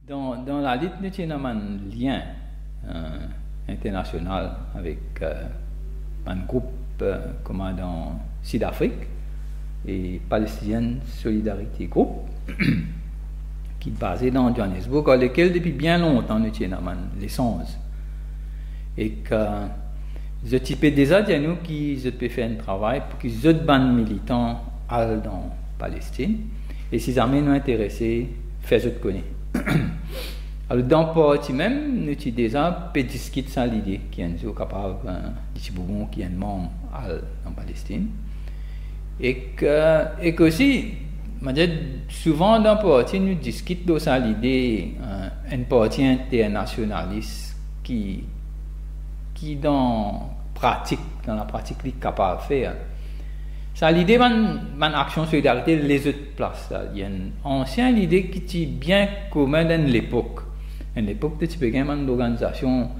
Dans la lutte, nous avons un lien international avec un groupe comme dans Sud-Afrique et Palestinian Solidarity Group qui est basé dans Johannesburg, dans lequel depuis bien longtemps nous avons l'essence. Et que je type déjà de nous qui je peux faire un travail pour que les autres militants aillent dans Palestine et si jamais nous intéressés, faire je connais. Alors dans le parti même, nous avons déjà peu discuté sans l'idée qui est capable de Bourbon qui est un membre en Palestine et que aussi souvent dans le parti nous discutons de ça l'idée un parti internationaliste qui dans la pratique est capable de faire. Ça l'idée d'une action solidarité les autres places. Il y a une ancienne idée qui est bien commune dans l'époque. À l'époque, tu peux avoir une organisation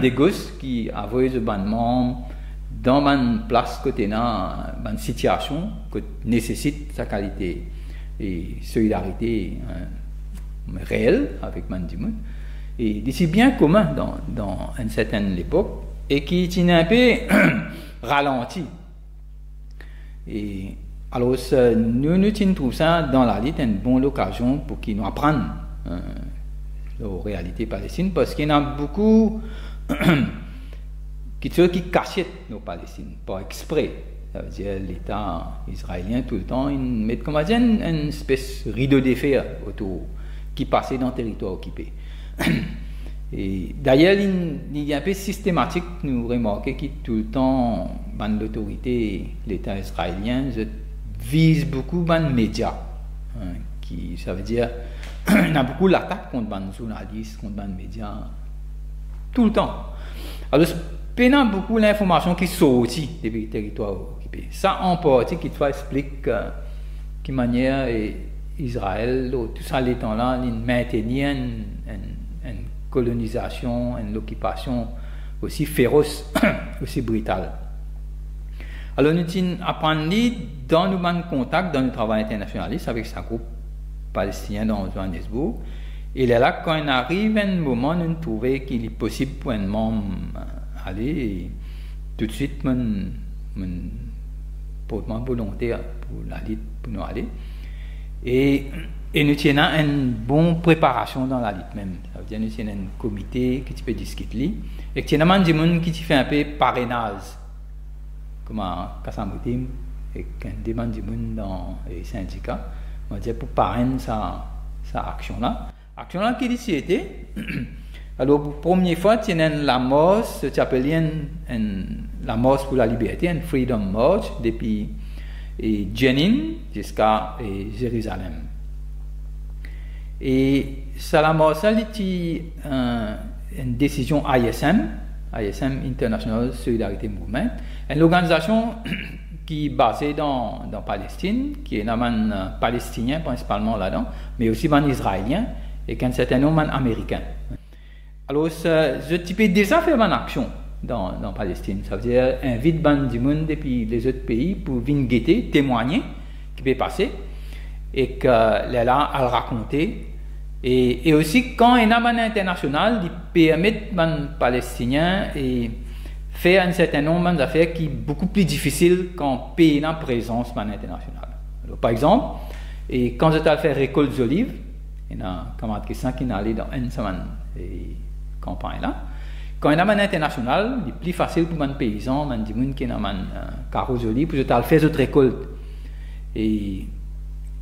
des gosses qui avaient des membres dans une place côté une situation qui nécessite sa qualité et solidarité réelle avec Mandimoun. Et c'est bien commun dans une certaine époque et qui est un peu ralenti. Et alors, nous trouvons ça dans la lutte une bonne occasion pour qu'ils nous apprennent la réalité palestinienne parce qu'il y en a beaucoup qui cachent nos Palestiniens, pas exprès. Ça veut dire l'État israélien tout le temps, il met comme une espèce de rideau de fer autour qui passait dans le territoire occupé. Et d'ailleurs, il y a un peu systématique, nous remarquons que tout le temps, l'autorité, l'État israélien, vise beaucoup les médias. Ça veut dire, il y a beaucoup d'attaques contre les journalistes, contre les médias, tout le temps. Alors, il y a beaucoup d'informations qui sortent depuis le territoire occupé. Ça, en partie, qui explique de quelle manière Israël, tout ça, les temps-là, il maintenait une colonisation, une occupation aussi féroce, aussi brutale. Alors nous apprenons dans nos contacts, dans le travail internationaliste avec ce groupe palestinien dans Johannesburg. Et là, quand on arrive à un moment, nous trouvons qu'il est possible pour un membre aller et tout de suite, mon portement volontaire pour la lutte, pour nous aller. Et nous avons une bonne préparation dans la lutte même. Ça veut dire que nous avons un comité qui peut discuter et que nous avons des gens qui fait un peu parrainage, comme à Kassamoutim, et qui demande des gens dans les syndicats, on va dire pour parrainer sa action-là. Action-là qui dit c'était, alors pour la première fois, il y a la marche, ça s'appelle la marche pour la liberté, une Freedom March, depuis Jenin jusqu'à Jérusalem. Et ça la marche, c'était une décision ISM, International Solidarity Movement, une organisation qui est basée dans Palestine, qui est un palestinien principalement là-dedans, mais aussi un israélien et qu'un certain nombre d'américains. Alors, je type déjà fait une action dans Palestine. Ça veut dire invite du monde depuis les autres pays pour venir guetter, témoigner qui peut passer et que là, à le raconter. Et aussi, quand il y a un international, il permet aux Palestiniens et faire un certain nombre d'affaires qui sont beaucoup plus difficiles quand pays n'a présence internationale. Alors, par exemple, quand je t'ai fait récolte d'olives, il y a un camarade qui est allé dans une semaine campagne là. Quand il y a un international, il est plus facile pour un paysan, un gens qui a un carreau d'olives, pour faire cette récolte. Et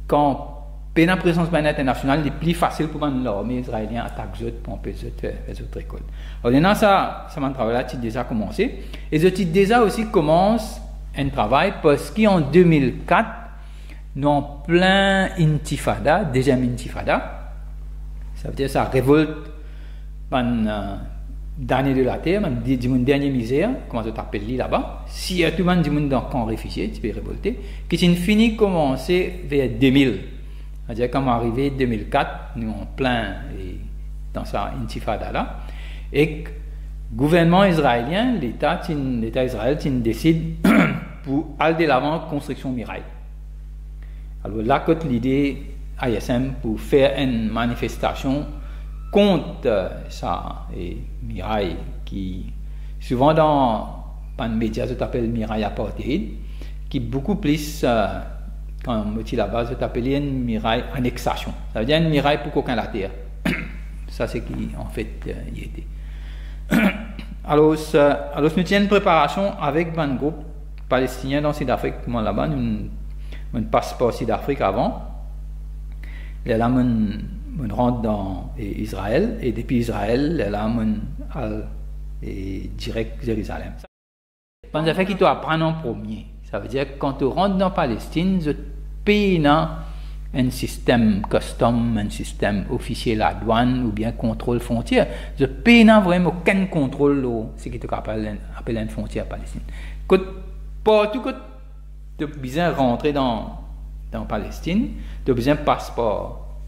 quand il y a une présence internationale, il est plus facile pour l'armée israélienne attaquer pour faire cette récolte. Alors maintenant, ça m'a travail là, déjà commencé. Et je déjà aussi commence un travail parce qu'en 2004, nous avons plein intifada, deuxième intifada. Ça veut dire ça révolte dernier de la terre, une dernière misère, comment je t'appelle là-bas. Si tout le monde dit dans le camp réfugié, tu peux révolter, qui est fini commencer vers 2000. C'est-à-dire quand on est arrivé en 2004, nous en plein dans sa intifada là, et le gouvernement israélien, l'État israélien décide pour aller de l'avant construction muraille. Alors là, quand l'idée ISM pour faire une manifestation contre ça, et miraille qui, souvent dans les médias, ça s'appelle miraille apartheid, qui beaucoup plus, quand on est là-bas, ça s'appelle une miraille annexation. Ça veut dire une miraille pour qu'aucun la terre. Ça, c'est qui, en fait, y était. Alors, nous tiens une préparation avec un groupe palestinien dans Sud-Afrique, comment là-bas, nous passeport Sud-Afrique avant. Là, on rentre dans Israël, et depuis Israël, là, on est direct Jérusalem. C'est une affaire qui doit apprendre en premier. Ça veut dire que quand tu rentres dans Palestine, tu payes un système custom, un système officiel à douane ou bien contrôle frontière. Je paye vraiment aucun contrôle, ce qui est appelé une frontière palestine. Partout que tu as besoin de rentrer dans Palestine, tu as besoin de passeport,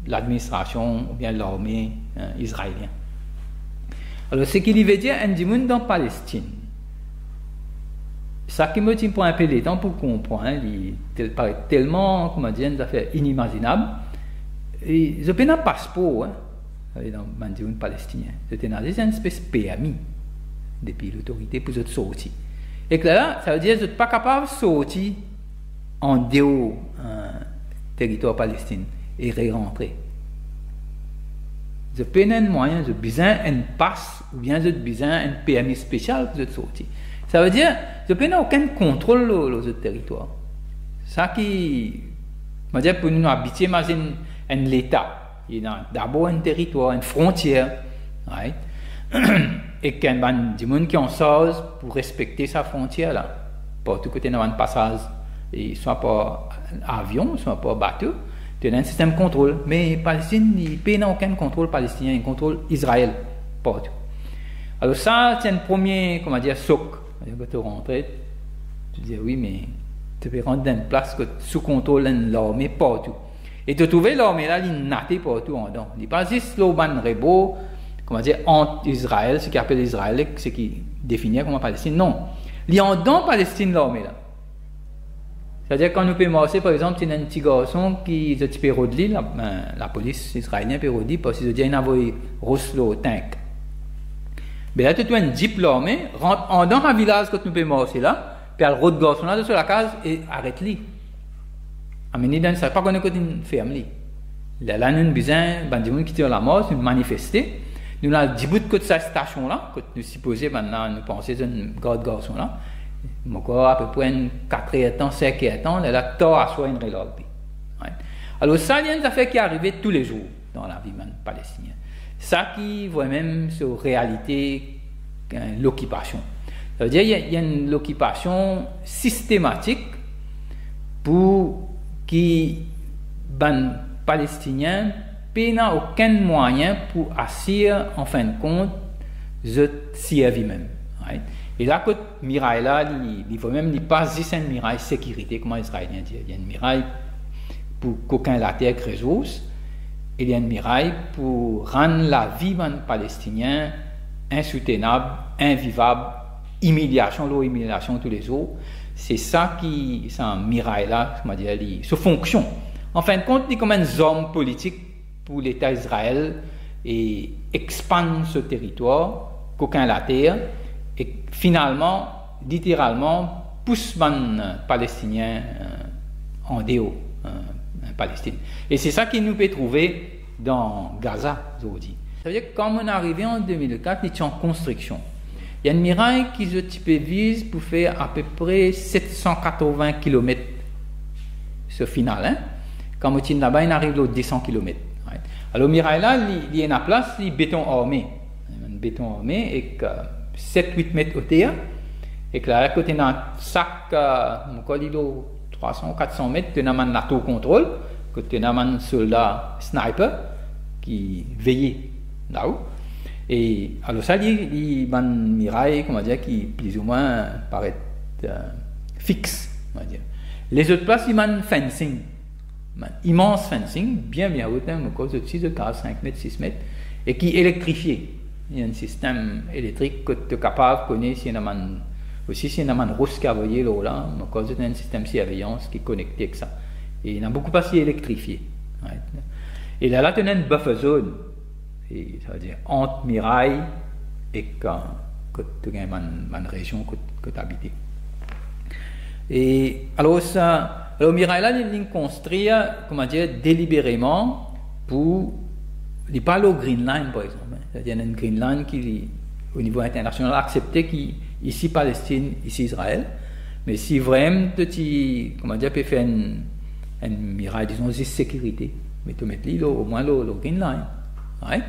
l'administration ou bien l'armée israélienne. Alors, ce qu'il veut dire, un monde dans Palestine, ça qui me tient pour un peu de temps pour comprendre, il paraît tellement, comment dire, une affaire inimaginable. Et je n'ai pas un passeport, dans le monde palestinien. C'est une espèce de permis depuis l'autorité pour sortir. Et que là, ça veut dire que je n'êtes pas capable de sortir en dehors territoire palestinien et rentrer. Je n'ai pas un moyen, j'ai besoin d'un passe ou bien j'ai besoin d'un permis spécial pour sortir. Ça veut dire que je n'ai aucun contrôle sur le territoire. Ça qui, on va dire, pour nous habiter, imagine un État. Il y a d'abord un territoire, une frontière, right? Et qu'il y a des gens qui ont sort pour respecter sa frontière là. Partout côté dans un passage, et soit par avion, soit par bateau, tu as un système de contrôle. Mais Palestine, il n'y a aucun contrôle palestinien, il contrôle Israël partout. Alors ça, c'est un premier, comment dire, soc. Quand tu rentres, tu dis oui, mais tu peux rentrer dans une place que sous contrôle de l'armée partout. Et tu trouves l'armée là, il est naté partout en dedans. Il n'est pas juste l'Oban Rebo, comment dire, entre Israël, ce qui appelle Israël, ce qui définit comme Palestine. Non. Il y a en dedans Palestine l'armée là. C'est-à-dire quand nous pouvons marcher, par exemple, il y a un petit garçon qui est un petit peu rodé, la police israélienne peut rodé parce qu'il a envoyé russe au tank. Mais là, tu as un jeep l'armée, rentre en dans un village que nous pouvons marcher là, puis le route garçon là, sur la case et arrête-le. Mais il ne sait pas qu'on est une ferme. Là, nous avons besoin de gens qui tirent la mort, nous manifester. Nous avons 10 bouts de cette station là, que nous supposons maintenant, nous pensons que c'est une garde garçon là. Encore à peu près 4 heures de temps, 5 heures de temps, là, tort à soi une relog. Alors, ça, il y a une affaire qui arrive tous les jours dans la vie palestinienne. Ça qui voit même sur réalité l'occupation. Ça veut dire qu'il y a une occupation systématique pour qui les Palestiniens n'ont aucun moyen pour assurer en fin de compte de survie même. Right? Et là, quand miraille là, il faut même pas juste une miraille sécurité, comme les Israéliens disent. Il y a une miraille pour qu'aucun la terre ressource. Il y a une miraille pour rendre la vie des Palestiniens insoutenable, invivable, humiliation tous les jours. C'est ça qui, c'est un miraille là, comment dire, sous fonction. En fin de compte, il est comme un homme politique pour l'État d'Israël et expand ce territoire, qu'aucun la terre, et finalement, littéralement, pousse les Palestiniens en dehors. Palestine. Et c'est ça qu'il nous peut trouver dans Gaza aujourd'hui. Ça veut dire que quand on est arrivé en 2004, il est en construction. Il y a une miraille qui se vise pour faire à peu près 780 km ce final. Hein? Quand on est là-bas, il arrive aux 200 km. Right? Alors, miraille là, il y a une place, il est béton armé. Un béton armé et 7-8 mètres au terre. Et que là, à côté d'un sac, il 300 400 mètres, tu as un NATO contrôle, que tu as un soldat sniper qui veille là-haut. Et alors ça, il y a une miraille, comment dire, qui plus ou moins paraît fixe, on va dire. Les autres places, il y a un fencing, un immense fencing, bien haut, de 6 5 mètres, 6 mètres, et qui est électrifié. Il y a un système électrique que tu es capable de connaître s'il y a un aussi, c'est un russe qui a envoyé là, donc c'est un système de surveillance qui est connecté avec ça. Et il y en a beaucoup pas si électrifié. Right? Et là, tu as une buffer zone. Et ça veut dire entre Mirail et quand tu as une région que tu habites. Et alors, Mirail là, il construit, comment dire, délibérément pour. Il parle au Green Line, par exemple. C'est-à-dire, il y a une Green Line qui, au niveau international, a accepté qu'ici Palestine, ici Israël. Mais si vraiment, tu, comment dire, peut faire un Mirail, disons, de sécurité. Mais tu mets au moins le Green Line. Ouais?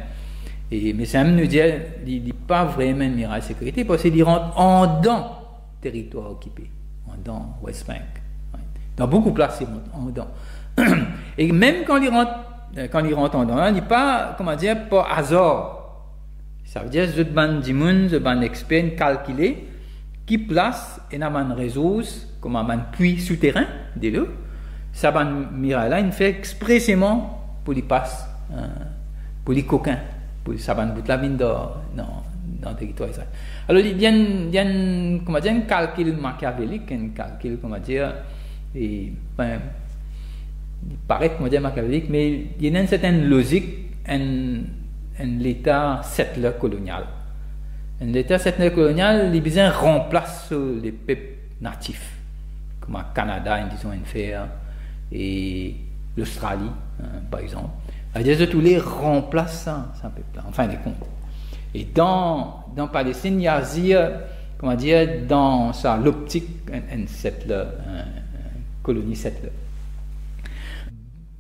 Mais ça nous dit, il n'est pas vraiment un Mirail de sécurité parce qu'il rentre en dedans territoire occupé, en dedans West Bank. Ouais? Dans beaucoup de places, il rentre en dedans. Et même quand il rentre en dedans, il n'est pas, comment dire, pas hasard. Ça veut dire, the ban expert calculé qui place et n'a pas ressources, comme un puits souterrain, dis-le. Ça ban Mirail là, il fait expressément pour les passes, pour les coquins, pour ça ban bout la mine dans le territoire israélien. Alors il y a comment dire, un calcul machiavélique, un calcul, comment dire, et ben, il paraît, comment dire, machiavélique, mais il y a une certaine logique, l'État settler colonial. L'État settler colonial, il besoin remplace les peuples natifs, comme le Canada, disons, une faire, et l'Australie, par exemple. C'est-à-dire que tous les remplaçants, c'est un peuple, enfin des comptes. Et dans Palestine, il y a, comment dire, dans ça, l'optique, un settler, colonie settler.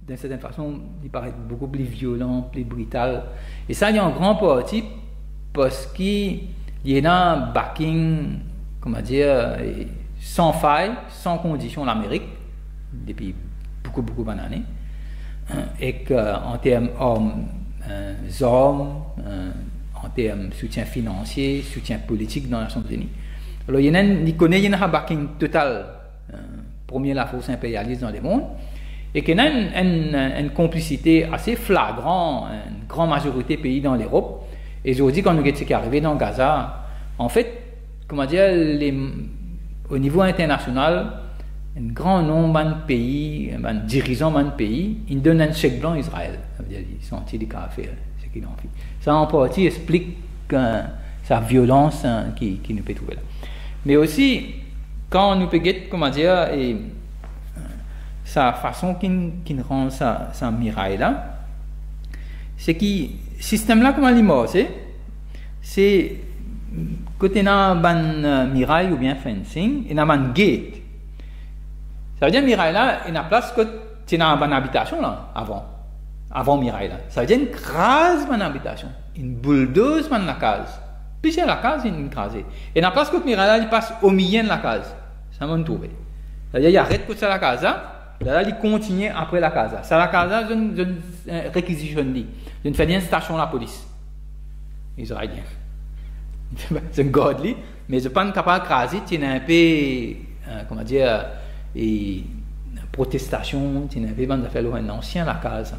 D'une certaine façon, il paraît beaucoup plus violent, plus brutal. Et ça, il y a un grand parti parce qu'il y a un backing, comment dire, sans faille, sans condition, l'Amérique, depuis beaucoup d'années. Et qu'en termes hommes, en termes de soutien financier, soutien politique dans les Nations Unies. Alors, il y a un backing total, premier la force impérialiste dans le monde. Et qu'il y a une complicité assez flagrante, une grande majorité de pays dans l'Europe. Et aujourd'hui, quand nous regardons ce qui est arrivé dans Gaza, en fait, comment dire, au niveau international, un grand nombre de pays, de dirigeants de pays, ils donnent un chèque blanc à Israël. Ça veut dire qu'ils sont anti des affaires, ce qu'ils ont fait. Ça, en partie, explique sa violence qui nous peut trouver là. Mais aussi, quand nous peut guetter, comment dire, et sa façon qui rend ça Mirail là, c'est que le système là, comment il est, c'est côté dans ban Mirail ou bien fencing, il y a un gate. Ça veut dire Mirail là, il y a place que tu as une habitation là, avant Mirail là. Ça veut dire une crase dans habitation, une bulldoze dans la case. Puis c'est la case, une crase. Et il y a place que Mirail là, il passe au milieu de la case. Ça m'a trouvé. Ça veut dire il arrête pour ça la case là. Là, il continue après la casa. Ça, la casa, je réquisitionne. Je ne fais une station de la police israélienne. C'est un godly, mais je ne suis pas capable de craser. Il y a un peu, comment dire, protestation. Il y a un peu de faire un ancien la casa.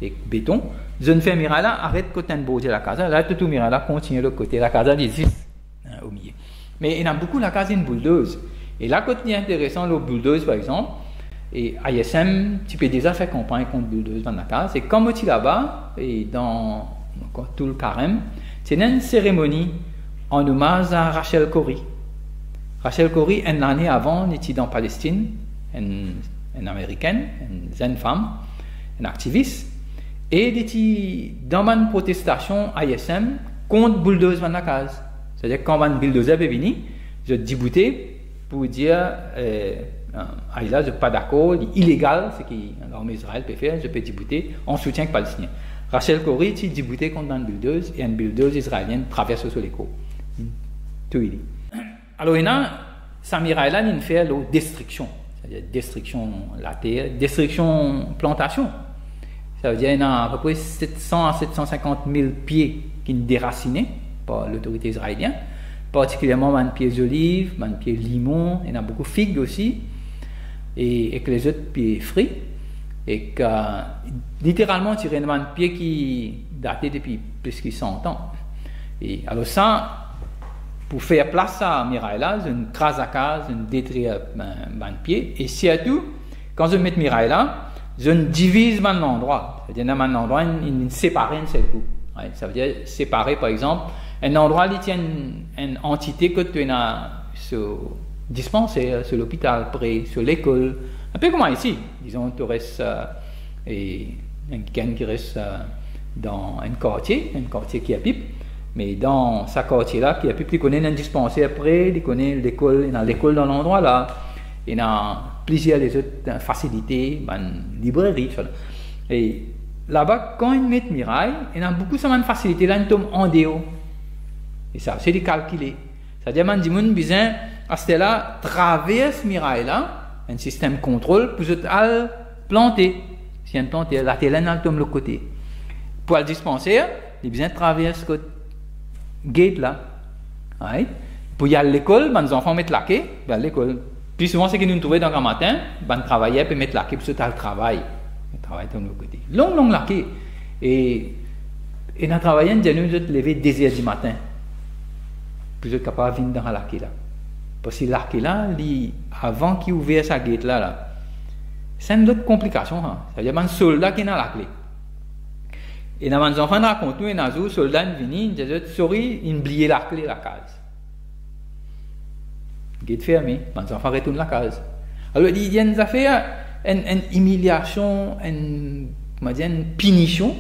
Et béton. Je ne fais Mirail là, arrête côté de bouger la casa. Là, tout Mirail là continue de l'autre côté. La casa, il existe au milieu. Mais il y a beaucoup la casa, une bulldoze. Et là, côté intéressant, le bulldoze, par exemple. Et ISM, tu peux déjà faire campagne contre bulldoze dans la case. Et comme tu es là-bas, et dans tout le carême, c'est une cérémonie en hommage à Rachel Corrie. Rachel Corrie, une année avant, était dans Palestine, une américaine, une jeune femme, une activiste. Et elle était dans une protestation ISM contre bulldoze dans la case. C'est-à-dire quand un bulldozer est venu, je déboutais pour dire. Là, je ne suis pas d'accord, il est illégal, ce que l'armée Israël peut faire, je peux débouter en soutien que Palestinien. Rachel Corrie est débouté contre une bulldoze et une bulldoze israélienne traverse sur les côtes. Tout il dit. Alors, il y a Samira là, il fait la destruction, c'est-à-dire destruction de la terre, destruction plantation. Ça veut dire qu'il y a à peu près 700 à 750 000 pieds qui sont déracinés par l'autorité israélienne, particulièrement un pied d'olive, un pied de limon, il y en a beaucoup de figues aussi. Et que les autres pieds frits, et que littéralement tu as un pied qui datait depuis plus de 100 ans. Et alors ça, pour faire place à Mirail là, je crase à case, je détruis un pied, et surtout, quand je mets Mirail là, je divise mon endroit. C'est-à-dire, dans mon endroit, il sépare un seul coup. Ouais, ça veut dire séparer, par exemple, un endroit, il tient une entité que tu as sur dispensaire, sur l'hôpital, près, sur l'école. Un peu comme ici. Disons, tu restes, et quelqu'un qui reste dans un quartier qui a pipe. Mais dans ce quartier-là, qui a pipe, il connaît un dispensaire près, il connaît l'école, il y a l'école dans l'endroit là. Il y a plusieurs des autres facilités, une librairie. Et là-bas, quand ils mettent Mirail, il y a beaucoup de facilités là, ils tombent en déo. Et ça, c'est de calculer. C'est-à-dire, man dit, mon besoin, à ce là traverse Mirail là, un système de contrôle, pour planter. Si on plante, la télé, elle tombe de l'autre côté. Pour le dispensaire, il besoin traverse ce gate là. Right? Pour y aller à l'école, les enfants mettent la quai, à l'école. Puis souvent, c'est que nous nous trouvons dans le matin, on travaillait, puis mettre la quai, puis c'est le travail. On travaille de l'autre côté. Long la quai. Et on a travaillé, nous nous lever 2 heures du matin. Puis vous êtes capable de venir dans la quai là. Parce que la quai là, avant qu'il ouvre sa gate là, c'est une autre complication. Hein. C'est-à-dire, il y a un soldat qui est dans la clé. Et dans les enfants racontent nous, un soldat est venu, il dit, sorry, il a oublié la clé, la case. Gate fermé, les enfants retournent la case. Alors, il y a une affaire, une humiliation, une punition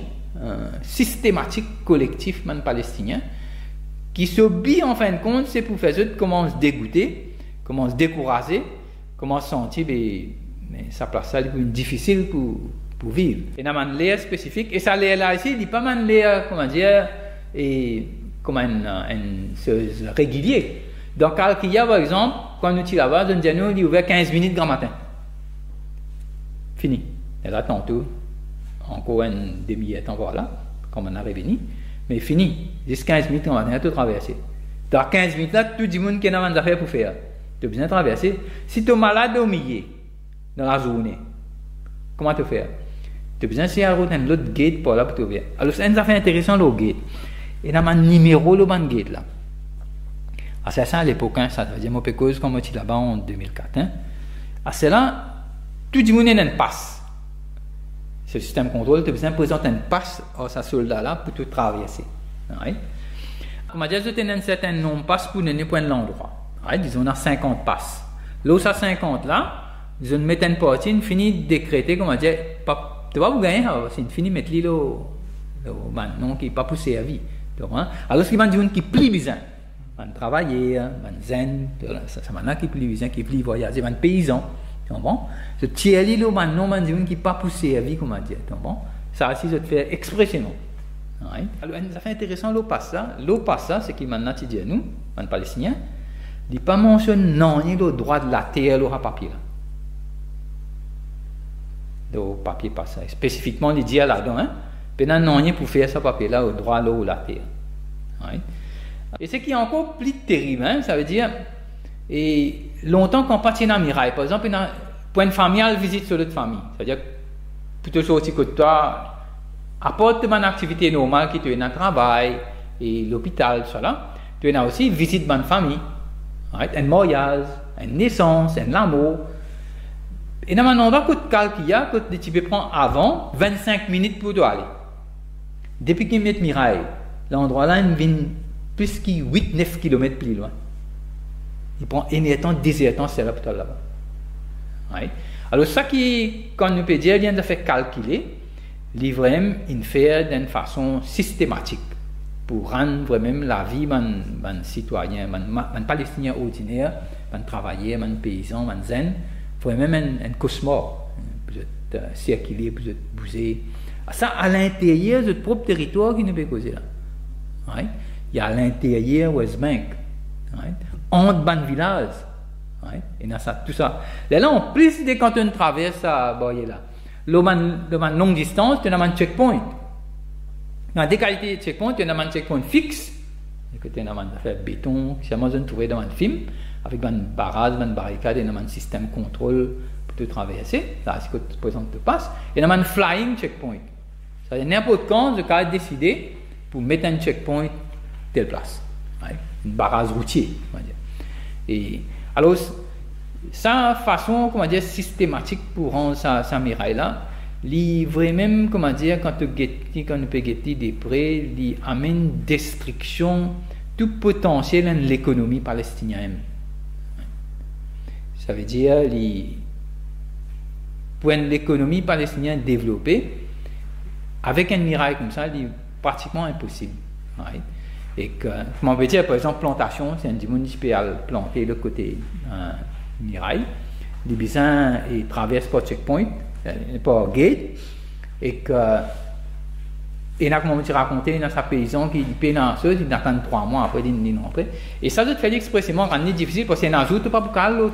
systématique, collective, man palestinien, qui s'obéit en fin de compte, c'est pour faire ça, comment se dégoûter, comment se décourager, comment se sentir, mais ça place ça difficile pour vivre. Et dans un layer spécifique, et ça layer là ici, il n'y a pas un layer, comment dire, et comme une chose régulière. Donc, quand il y a, par exemple, quand nous sommes là-bas, on dit, il est ouvert 15 minutes grand matin. Fini. Et là, tantôt, encore une demi-heure, voilà, comme on arrive venu, mais fini. Juste 15 minutes grand matin, tout traversé. Dans 15 minutes là, tout le monde qui a des affaires pour faire. Tu as besoin de traverser. Si tu es malade au milieu, dans la journée, comment tu fais? Tu as besoin de faire un autre gate pour là pour t'ouvrir. Alors, c'est une affaire intéressante, le gate. Et dans mon numéro, le ban gate là. À ça, à l'époque, hein, ça veut dire, moi, cause comme je suis là-bas en 2004. Hein. À cela, tout le monde a une passe. C'est le système de contrôle, tu as besoin de présenter une passe à ce soldat-là pour tout traverser. Right? Comme je dis, tu as un certain nombre de passes pour donner point de l'endroit. Right? Disons, on a 50 passes. Là où ça 50 là, ils mettent une partie, ils finissent de décréter, comme on dit, tu vas vous gagner, c'est une finie de mettre le non qui n'est pas pour servir. Alors, ce qui va dire qui plie besoin. Man travailler, man zen, ça maintenant qui plie besoin, qui plie voyager, man paysan. Bon? Ce tiers-là, man non, man dit qui n'est pas pour servir, comme on dit. Bon? Ça aussi, je te fais expressément. Right? Alors, ça fait intéressant, l'eau passe ça, c'est qui maintenant, tu dis à nous, man palestinien, il n'est pas mentionné non, il y a le droit de la terre, le papier là. Le papier pas ça. Spécifiquement, il dit là-dedans, hein. Puis non, il pour faire ce papier-là au droit de la terre. Right? Et ce qui est encore plus terrible, hein, ça veut dire, et longtemps qu'on partit dans Mirail, par exemple, pour une famille, elle visite sur l'autre famille. C'est-à-dire, plutôt chose que toi, apporte mon activité normale qui tu es dans le travail, et l'hôpital, cela, tu as aussi visite de famille. Right? Un mariage, une naissance, un amour. Et dans un endroit qu'il y a, que tu peux prendre avant 25 minutes pour aller. Depuis qu'ils mettent Mirail, l'endroit là, il vient plus que 8-9 km plus loin. Il prend énormément de 10 heures, c'est là pour là-bas. Right? Alors, ça qui, quand nous peut dire, vient de faire calculer, l'IVREM, il fait d'une façon systématique pour rendre vraiment la vie d'un citoyen, d'un palestinien ordinaire, d'un travailleur, d'un paysan, d'un zen, vraiment un cosmos. Vous êtes circulé, vous êtes bougé. Ça, à l'intérieur de votre propre territoire qui nous peut causer là. Right? Il y a à l'intérieur West Bank. Right? Entre ban village. Right? Et dans ça, tout ça. Là, en plus, dès quand on traverse à là, le longue distance, tu as un checkpoint. Dans des qualités de checkpoint, tu as un checkpoint fixe. Tu as un affaire béton, qui s'est trouvé dans un film, avec un barrage, une barricade, et un système de contrôle pour te traverser. Ça, c'est que tu présentes, te passes. Et un flying checkpoint. Ça veut dire n'importe quand, je peux décider pour mettre un checkpoint telle place. Right? Une barrage routier, on va dire. Et alors, ça façon, comment dire, systématique pour rendre ça Mirail là, vrai même, comment dire, quand on peut guetter des prêts, il amène destruction tout potentiel de l'économie palestinienne. Ça veut dire, pour l'économie palestinienne développée, avec un miracle comme ça, il est pratiquement impossible. Right? Et que, comment on peut dire, par exemple, plantation, c'est un monde qui peut planter le côté mirail. Les bisons traversent par checkpoint, par gate, et que et là, comme on t'a raconté, dans sa paysan qui paye dans ce, il attend 3 mois après, il rentre. Et ça, je te fais expressément rendre difficile parce qu'il n'ajoute pas pour calme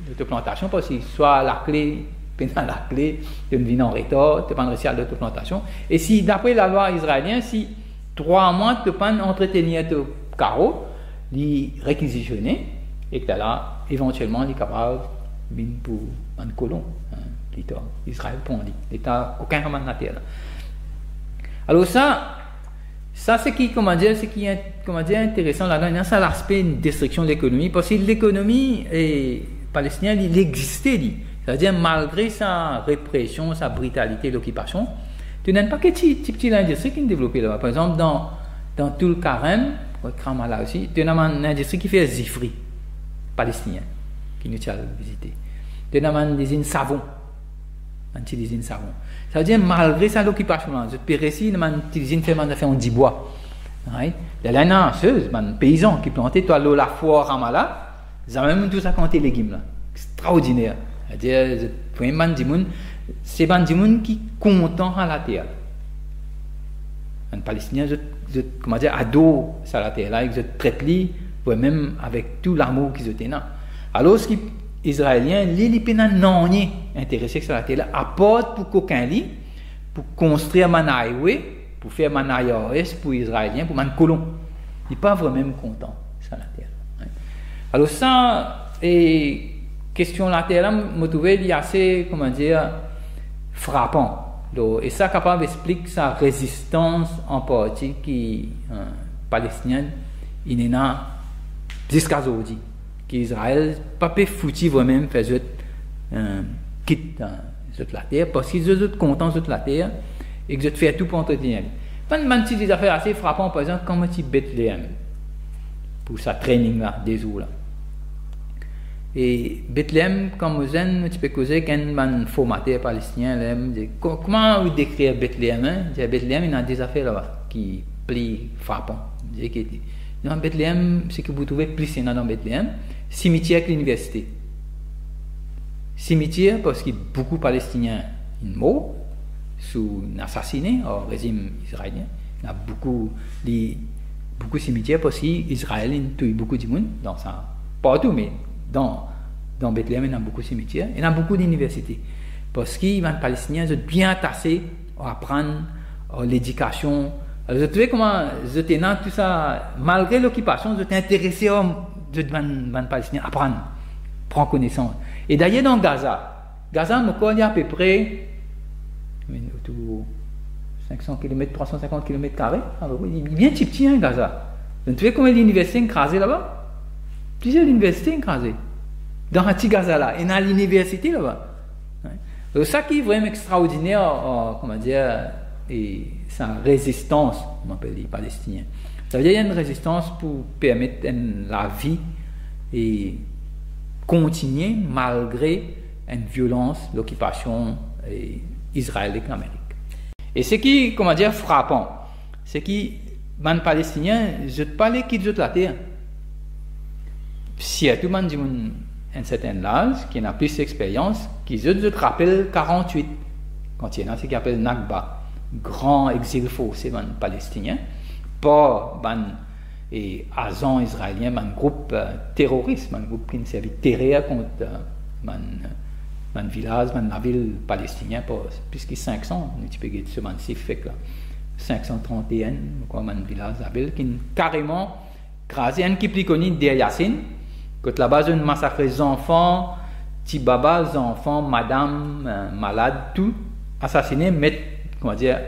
l'autoplantation, parce que soit la clé, dans la clé, tu ne viens en retard, tu ne pas réussir à l'autoplantation. Et si, d'après la loi israélienne, si 3 mois, tu ne peux pas entretenir ton carreau, les réquisitionner, et que là, éventuellement, il est capable de pour un colon, l'État Israël pour l'État, aucun ramène la terre. Alors ça c'est qui, comment dire, intéressant là-dedans, c'est l'aspect de destruction de l'économie, parce que l'économie palestinienne, il existait, c'est-à-dire malgré sa répression, sa brutalité, l'occupation, tu n'as pas que petite industrie qui est développée là-bas. Par exemple, dans tout le Karem, Kramala aussi, tu as une industrie qui fait zifri palestinien, qui nous a visité. Tu as une usine savon. Ça veut dire, malgré ça, l'occupation, je peux réussir, une usine fait en 10 bois. Il y a un paysan qui plantait, toi, la foire à Ramallah, ils ont même tout ça compté légumes, là. Extraordinaire. C'est-à-dire, c'est un monde qui est content à la terre. Un Palestinien, comment dire, ado à la terre, là, ils traitent même avec tout l'amour qu'ils ont. Alors, ce qui Israéliens, les non intéressés sur la terre, apportent pour qu'aucun lit, pour construire un highway, pour faire un IRS pour les Israéliens, pour un colon. Ils ne sont pas vraiment contents sur la terre. Alors ça, et question de la terre, je trouve assez, comment dire, frappant. Et ça capable d'expliquer sa résistance en partie qui palestinienne, il est là jusqu'à aujourd'hui. Qu'Israël pas peut foutu vraiment faire quitte la terre parce qu'ils sont contents de la terre et que je fais tout pour entretenir. Pas de des affaires assez frappantes, par exemple, comme petit Bethléem pour sa training là, des eaux là. Et Bethléem, comme vous avez, tu peux causer qu'un formateur palestinien là, comment vous décrire Bethléem? Bethléem, il y a des affaires là-bas qui plient frappants. Dans Bethléem, ce que vous trouvez plus dans Bethléem, cimetière avec l'université. Cimetière parce qu'il y a beaucoup de Palestiniens morts, assassinés au régime israélien. Il y a beaucoup de cimetières parce qu'Israël tue beaucoup de monde, dans ça, partout, mais dans Bethléem, il y a beaucoup de cimetières. Il y a beaucoup d'universités. Parce que les Palestiniens sont bien tassés à apprendre l'éducation. Alors, je trouvais comment j'étais dans tout ça, malgré l'occupation, j'étais intéressé à les Palestiniens apprendre, prendre connaissance. Et d'ailleurs, dans Gaza, il y a à peu près 500 km, 350 km carrés. Il est bien petit, hein, Gaza. Vous savez combien d'universités écrasées là-bas? Plusieurs universités écrasées. Dans un petit Gaza là, et dans l'université là-bas. Donc, ça qui est vraiment extraordinaire, comment dire, et sa résistance, on appelle les Palestiniens. Ça veut dire qu'il y a une résistance pour permettre la vie et continuer malgré une violence, l'occupation israélienne en Amérique. Et ce qui est, comment dire, frappant, c'est que les Palestiniens, je ne parle pas qu'ils ont la terre. Si tout le monde dit un certain âge, qui a plus d'expérience, qu'ils ont rappellent 48, quand il y a ce qu'ils appellent Nakba. Grand exil forcé dans les Palestiniens, pas et agents israéliens, un groupe terroriste, un groupe qui ne servait terreur contre un village, la ville palestinienne, puisqu'il y a 500, tu peux dire ce fait là, 531, un village, la ville, qui carrément crasé, un qui plus connu d'El Yassine, quand là-bas, on massacre les enfants, petits babas, les enfants, madame, malades, tout, assassinés, mettre comment dire,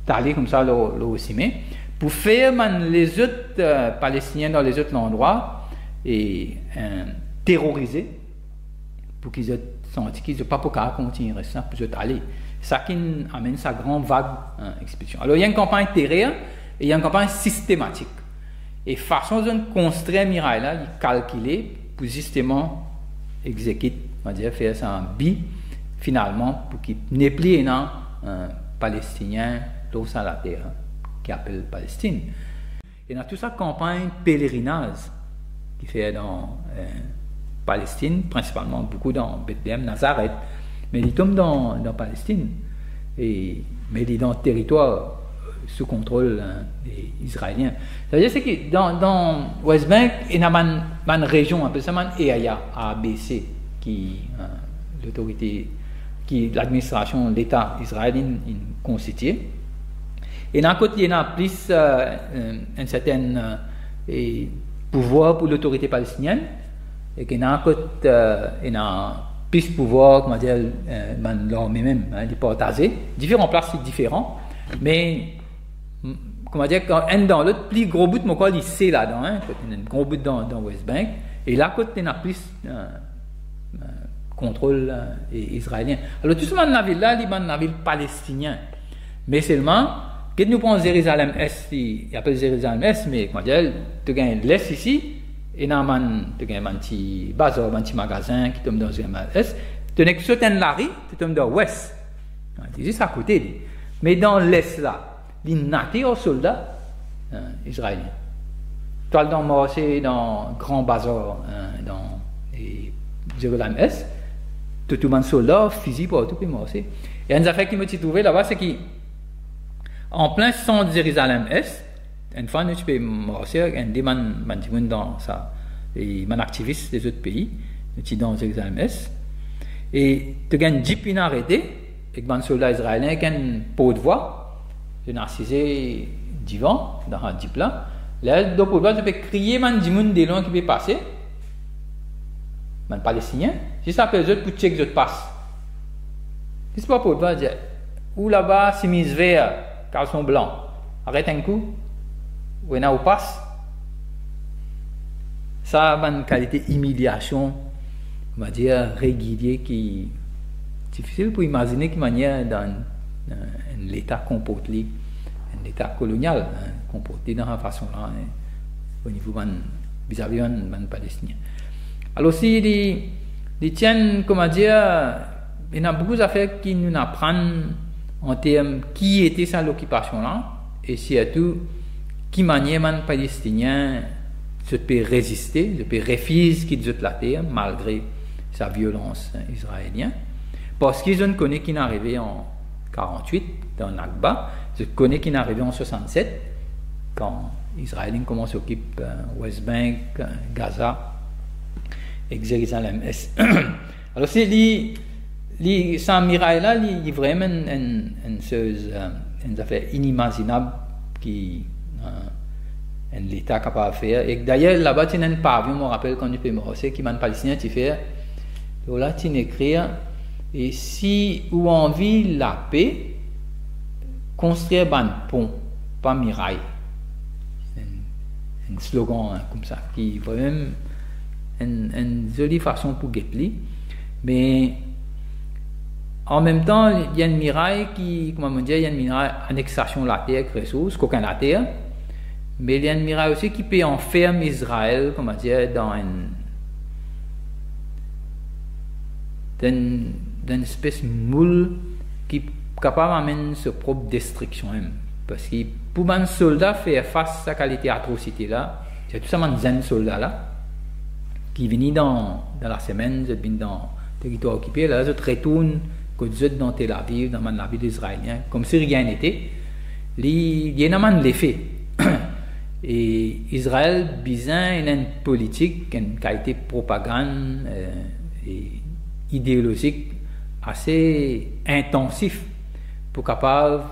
taler comme ça le cimé, pour faire les autres Palestiniens dans les autres endroits et terroriser, pour qu'ils senti qu'ils n'ont pas pour continuer ça pour aller. Ça qui amène sa grande vague expulsion. Alors il y a une campagne terrestre et il y a une campagne systématique. Et façon de construire Mirail là, il calculé pour justement exécuter, on va dire faire ça en bi finalement pour qu'il n'ait plus un Palestinien dans la terre qui appelle Palestine. Et dans toute sa campagne pèlerinage qui fait dans Palestine, principalement beaucoup dans Bethléem, Nazareth, mais il tombe dans Palestine, mais il est dans le territoire sous contrôle des Israéliens. C'est-à-dire que dans West Bank, il y a une région, appelle ça EAIA, ABC, qui l'autorité, qui l'administration, l'État israélien constitue. Et d'un côté, il y a plus un certain pouvoir pour l'autorité palestinienne, et qu'il y a un côté, il y a plus de pouvoir, comment dire, l'armée même, les partagés. Différents places, c'est différent, mais comment dire, quand un dans l'autre, plus gros bout, mon corps, il sait là-dedans, il y a un gros bout dans West Bank, et là, côté, il y a plus contrôle israélien. Alors, tout ce monde dans la ville là, il y a une ville palestinienne, mais seulement, quand nous prenons Jérusalem-Est, il appelle Jérusalem-Est, mais comment dire, tu gagnes l'Est ici, et tu as un petit bazar, un petit magasin qui tombe dans Jérusalem-Est, tu n'es que sur une rue, tu tombes dans l'Ouest. C'est juste à côté. Mais dans l'Est là, il y a des soldats israéliens. Tu as dans marché, dans le grand bazar, dans Jérusalem-Est, tout le monde soldat, fusil pour tout le monde. Et une affaire qui m'a trouvé là-bas, c'est qu'en plein centre de Jérusalem-Est, une fois, tu peux marcher avec des gens dans ça, des activistes des autres pays, tu dans Jérusalem-Est, et tu as un jeep arrêté, avec un soldat israélien qui a une pot de voix, tu as assisé devant, dans un jeep là, là, dans pot de voix, tu peux crier des gens qui peuvent passer, les Palestiniens, si ça peut être pour checker les autres passent. Si ce n'est pas pot de voix, dire, ou là-bas, chemise vert, caleçon blanc, arrête un coup. Ou on passe, ça a une qualité d'humiliation, on va dire, régulière qui est difficile pour imaginer quelle manière dans l'État comporté, un État colonial comporté dans la façon là, au niveau vis-à-vis des Palestiniens. Alors si les tiennent, comment dire, il y a beaucoup d'affaires qui nous apprennent en termes qui était ça l'occupation là, et surtout qui manière les Palestiniens se peut résister, se peut refuser quitter la terre malgré sa violence israélienne, parce qu'ils ont connu qu'il est arrivé en 48 dans Nakba, ils connaissent qu'il est arrivé en 67 quand Israël commence à s'occuper West Bank, Gaza et Jérusalem-Est. Alors c'est ça miraille là, il est vraiment une chose, une affaire inimaginable qui l'État capable de faire. Et d'ailleurs, là-bas, il y a un pavillon, je me rappelle, quand je peux me rassurer, qui m'a palestinien, tu fais, là, tu écris, et si vous avez envie la paix, construire un pont, pas miraille. C'est un slogan comme ça, qui est vraiment une jolie façon pour guetter. Mais en même temps, il y a une miraille qui, comment dire, il y a une miraille annexation de la terre, ressources, qu'aucun la terre. Mais il y a une miraille aussi qui peut enfermer Israël, comment dire, dans une espèce de moule qui est capable d'amener sa propre destruction. Parce que pour un soldat faire face à cette qualité d'atrocité là, c'est tout simplement un soldat là, qui vient dans la semaine, ils viennent dans le territoire occupé, là, ils retournent dans Tel Aviv, dans la ville israélienne, comme si rien n'était. Il y a un l'effet. Et Israël, bizarre, il a une politique, une qualité de propagande et idéologique assez intensif pour capable,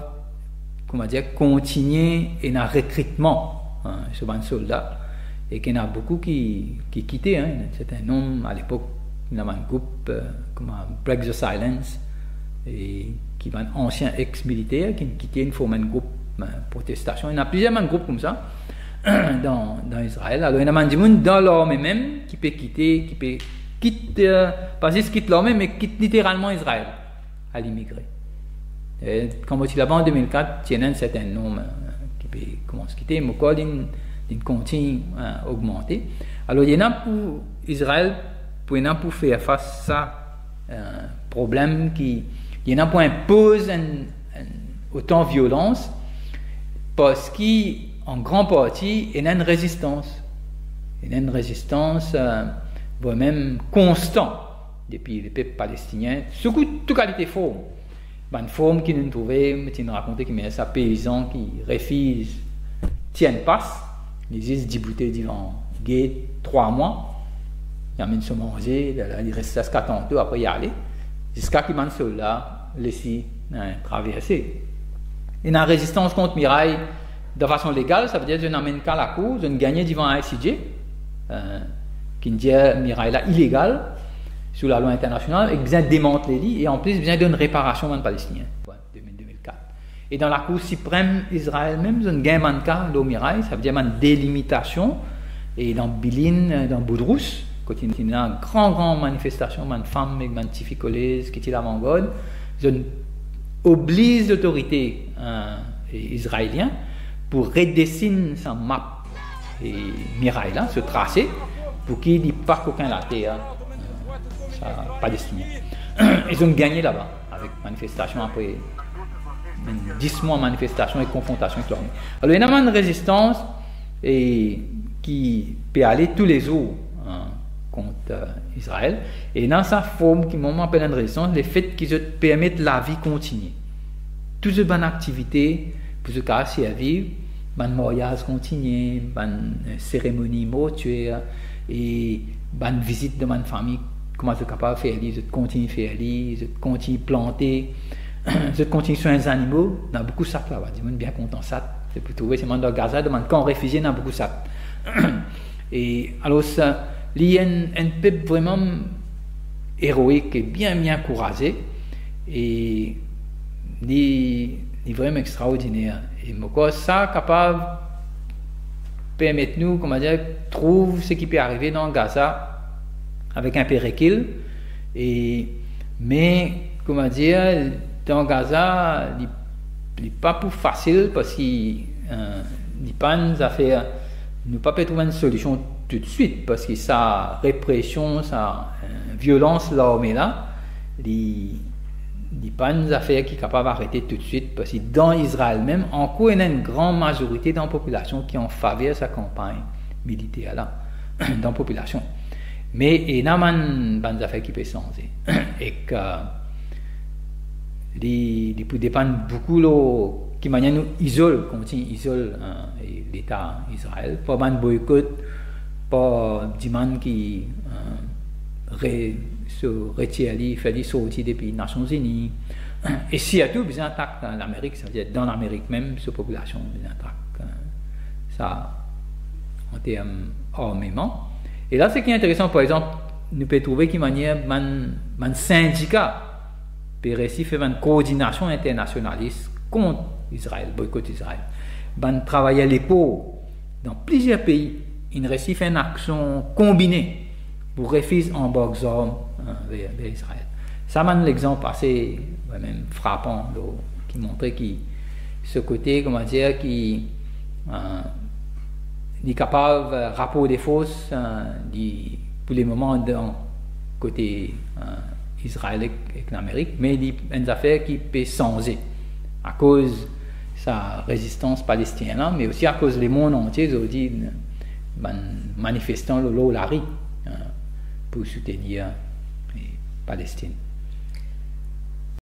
comment dire, continuer un recrutement sur un soldat. Et qu'il y en a beaucoup qui quittaient. Un certain nombre, à l'époque, il y a un groupe comme Break the Silence, et qui va un ancien ex-militaire qui quittait une forme de groupe protestation. Il y en a plusieurs groupes comme ça dans Israël. Alors il y en a des gens dans l'armée même qui peut quitter, qui peut quitte, pas juste quitte l'armée, mais quitte littéralement Israël à l'immigrer. Comme aussi là-bas en 2004, il y a un certain nombre qui peut commencer à quitter, mais encore il continue à augmenter. Alors il y en a pour Israël, pour faire face à ça, problème qui, il y en a pour imposer autant de violence, parce qu'en grande partie, il y a une résistance. Il y a une résistance même constante depuis les peuples palestiniens, surtout toute qualité forme. Une forme qui nous trouvait, qui nous racontait qu'il y a des paysans qui refusent, tiennent passe, ils disent débouter devant gate 3 mois, ils amènent se manger, ils restent à 4 ans, après y aller, jusqu'à qu'ils mangent ceux-là, laissent traverser. Et dans la résistance contre Mirail, de façon légale, ça veut dire que je n'amène qu'à la cour, je ne gagne devant un ICJ, qui dit Mirail là illégal, sous la loi internationale, et besoin de démanteler les et en plus besoin d'une réparation aux Palestiniens, 2004. Et dans la Cour suprême Israël même, on gagne un cas de Mirail, ça veut dire une délimitation, et dans Bilin, dans Boudrous, quand il y a une grande manifestation, une femme et une petite fille collège qui est l'avant-garde, on oblige l'autorité israélienne pour redessiner sa map et Mirail là, se tracer, pour qu'il n'y ait pas qu'aucun la terre palestinien. Ils ont gagné là-bas, avec manifestation après 10 mois de manifestation et confrontation avec l'armée. Alors il y a une résistance qui peut aller tous les jours contre Israël. Et dans sa forme, qui m'a appelé une résistance, le fait qu'ils permettent la vie continuer. Toutes ces bonnes activités, pour ce cas, si à vivre, bonne mariage continue, bonne cérémonie mortuaire, et bonne visite de ma famille. Comment je suis capable de faire, je continue à faire, je continue à planter, je continue sur les animaux, il y a beaucoup de sacs là-bas, je suis bien content de ça, c'est pour trouver, c'est dans Gaza, quand réfugié, il y a beaucoup de sacs. Et alors, il y a un peuple vraiment héroïque et bien courageux, et il est vraiment extraordinaire. Et moi, ça capable de permettre nous, comment dire, trouver ce qui peut arriver dans Gaza, avec un peu de recul, mais comment dire, dans Gaza, il n'est pas plus facile parce qu'il n'y a pas une affaire, nous ne pouvons pas trouver une solution tout de suite parce que sa répression, sa violence l'armée là, il n'y a pas une affaire qui est capable d'arrêter tout de suite parce que dans Israël même, encore il y a une grande majorité dans la population qui est en faveur de sa campagne militaire là, dans la population. Mais il y a une affaire qui peut changer. Et que il peut dépendre beaucoup de qui manière nous isole, l'État d'Israël, pas un boycott, pas des gens qui se retirent, fait sortir depuis les Nations Unies. Et surtout, ils attaquent l'Amérique, c'est-à-dire dans l'Amérique même, cette population, ils attaquent ça en termes armement. Et là, ce qui est intéressant, par exemple, nous pouvons trouver qu'il y a un syndicat peut réussir faire une coordination internationaliste contre Israël, boycott Israël. Travailler les pauvres dans plusieurs pays, ils réussissent faire une action combinée pour refuser embarquer des armes vers Israël. Ça m'a l'exemple assez même frappant qui montrait que ce côté, comment dire, qui est capable de rapporter des forces pour les moments d'un côté Israël et l'Amérique, mais il y a une affaire qui peut changer à cause de sa résistance palestinienne, mais aussi à cause du monde entier, ils ont dit, manifestant le Lari pour soutenir la Palestine.